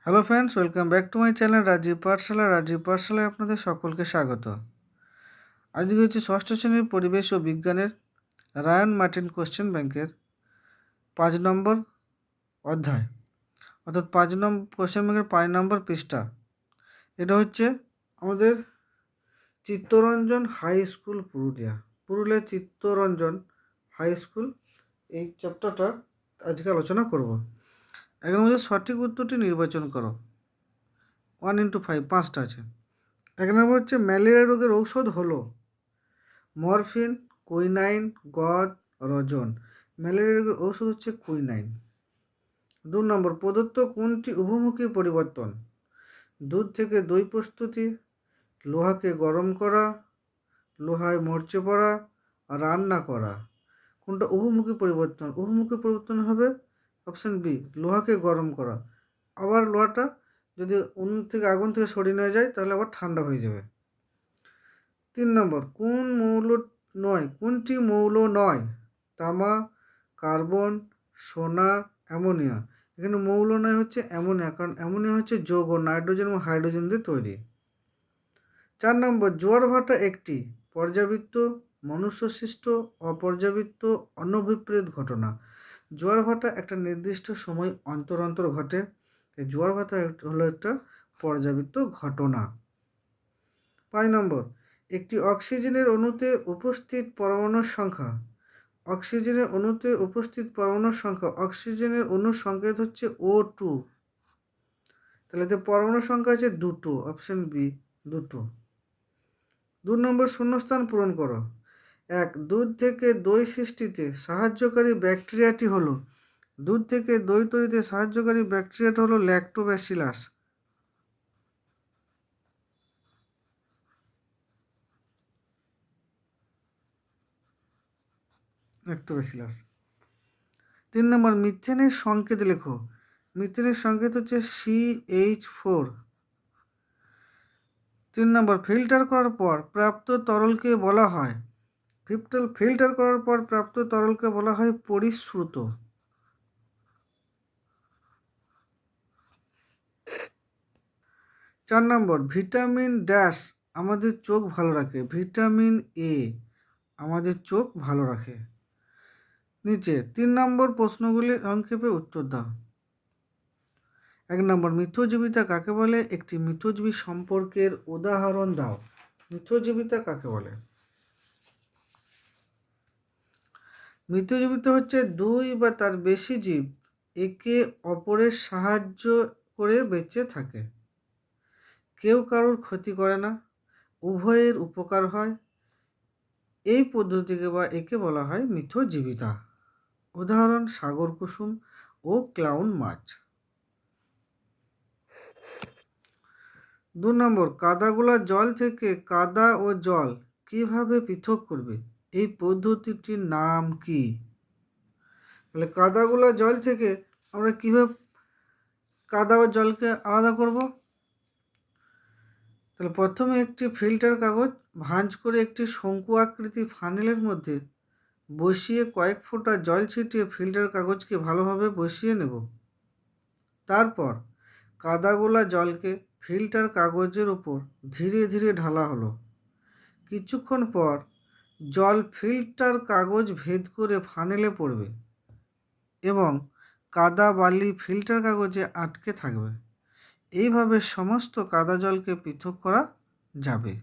Hello friends, welcome back to my channel Rajib পাঠশালায় আপনাদের সকলকে স্বাগত। আজকে হচ্ছে ষষ্ঠ শ্রেণীর পরিবেশ ও বিজ্ঞানের রায়ান মার্টিন কোশ্চেন ব্যাংকের 5 নম্বর অধ্যায়, অর্থাৎ 5 নম্বর কোশ্চেন ব্যাংকের 5 নম্বর পৃষ্ঠা। এটা হচ্ছে আমাদের Chittaranjan high school Purulia Chittaranjan high school, এই চ্যাপ্টারটা আজকে আলোচনা করব। এর মধ্যে সঠিক উত্তরটি নির্বাচন করো। 1 into 5, 5টা আছে। 1 নম্বর হচ্ছে ম্যালেরিয়া রোগের ঔষধ হলো মরফিন, কুইনাইন, গদ, রজন। ম্যালেরিয়া রোগের ঔষধ হচ্ছে কুইনাইন। 2 নম্বর প্রদত্ত কোনটি উভমুখী পরিবর্তন? দুধ থেকে দই প্রস্তুতি, লোহাকে গরম করা, লোহায় মরচে পড়া, রান্না করা। কোনটা উভমুখী পরিবর্তন? উভমুখী পরিবর্তন হবে অপশান বি, লোহাকে গরম করা। আবার লোহাটা যদি আগুন থেকে সরিয়ে নেওয়া যায় তাহলে আবার ঠান্ডা হয়ে যাবে। 3 নম্বর কোনটি মৌল নয়? তামা, কার্বন, সোনা, অ্যামোনিয়া। এখানে মৌল নয় হচ্ছে অ্যামোনিয়া, কারণ অ্যামোনিয়া হচ্ছে যৌগ, নাইট্রোজেন এবং হাইড্রোজেন দিয়ে তৈরি। 4 নম্বর জোয়ার ভাটা একটি পর্যাবৃত্ত, মনুষ্যসৃষ্ট, অপর্যাবৃত্ত, অনভিপ্রেত ঘটনা। জোয়ার ভাটা একটা নির্দিষ্ট সময় অন্তর অন্তর ঘটে। এই জোয়ার ভাটা হলো একটা পর্যাবৃত্ত ঘটনা। 5 নম্বর একটি অক্সিজেনের অণুতে উপস্থিত পরমাণুর সংখ্যা। অক্সিজেনের অণুতে উপস্থিত পরমাণুর সংখ্যা, অক্সিজেনের অণুর সংকেত হচ্ছে O2, তাহলে এতে পরমাণুর সংখ্যা আছে 2, অপশন বি 2। 2 নম্বর শূন্যস্থান পূরণ করো। 1, দুধ থেকে দই সৃষ্টিতে সাহায্যকারী ব্যাকটেরিয়াটি হলো, দুধ থেকে দই তৈরিতে সাহায্যকারী ব্যাকটেরিয়াটা হলো ল্যাক্টোব্যাসিলাস। ল্যাক্টোব্যাসিলাস। 3 নম্বর মিথেনের সংকেত লেখো। মিথেনের সংকেত হচ্ছে CH4। 3 নম্বর ফিল্টার করার পর প্রাপ্ত তরলকে বলা হয়, ফিল্টার করার পর প্রাপ্ত তরলকে বলা হয় পরিশ্রুত। 4 নম্বর ভিটামিন ড্যাশ আমাদের চোখ ভালো রাখে। ভিটামিন এ আমাদের চোখ ভালো রাখে। নিচে 3 নম্বর প্রশ্নগুলি সংক্ষেপে উত্তর দাও। 1 নম্বর মিথজীবিতা কাকে বলে? একটি মিথজীবী সম্পর্কের উদাহরণ দাও। মিথজীবিতা কাকে বলে? মিথজীবিতা হচ্ছে দুই বা তার বেশি জীব একে অপরের সাহায্য করে বেঁচে থাকে। কেউ কারোর ক্ষতি করে না, উভয়ের উপকার হয়। এই পদ্ধতিকে বা একে বলা হয় মিথজীবিতা। উদাহরণ সাগর কুসুম ও ক্লাউন মাছ। 2 নম্বর কাদাগুলা জল থেকে কাদা ও জল কিভাবে পৃথক করবে? এই পদ্ধতিটির নাম কি? তাহলে কাদাগুলা জল থেকে আমরা কিভাবে কাদা ও জলকে আলাদা করব? তাহলে প্রথমে একটি ফিল্টার কাগজ ভাঁজ করে একটি শঙ্কু আকৃতি ফানেলের মধ্যে বসিয়ে কয়েক ফোঁটা জল ছিটিয়ে ফিল্টার কাগজকে ভালোভাবে বসিয়ে নেব। তারপর কাদাগোলা জলকে ফিল্টার কাগজের উপর ধীরে ধীরে ঢালা হলো। কিছুক্ষণ পর জল ফিল্টার কাগজ ভেদ করে ফানেলে পড়বে এবং কাদা বালি ফিল্টার কাগজে আটকে থাকবে। এইভাবে সমস্ত কাদা জলকে পৃথক করা যাবে।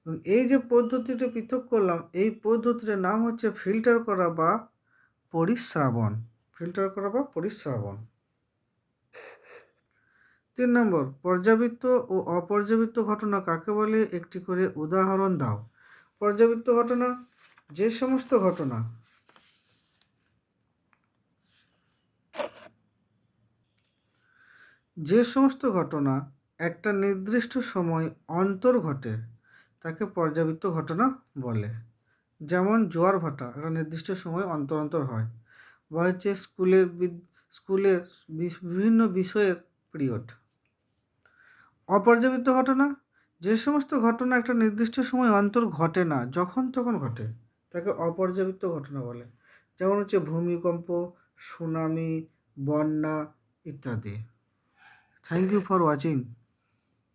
এবং এই যে পদ্ধতিটা পৃথক করলাম, এই পদ্ধতিটার নাম হচ্ছে ফিল্টার করা বা পরিস্রাবণ। ফিল্টার করা বা পরিস্রাবণ। 3 নম্বর পর্যাবৃত্ত ও অপর্যাবৃত্ত ঘটনা কাকে বলে? একটি করে উদাহরণ দাও। পর্যাবৃত্ত ঘটনা যে সমস্ত ঘটনা একটা নির্দিষ্ট সময় অন্তর ঘটে তাকে পর্যাবৃত্ত ঘটনা বলে। যেমন জোয়ার ভাটা একটা নির্দিষ্ট সময় অন্তর অন্তর হয়, বা হচ্ছে স্কুলের বিভিন্ন বিষয়ের পিরিয়ড। অপর্যাবৃত্ত ঘটনা যে সমস্ত ঘটনা একটা নির্দিষ্ট সময় অন্তর ঘটে না, যখন তখন ঘটে, তাকে অপর্যাবৃত্ত ঘটনা বলে। যেমন হচ্ছে ভূমিকম্প, সুনামি, বন্যা ইত্যাদি। Thank you for watching.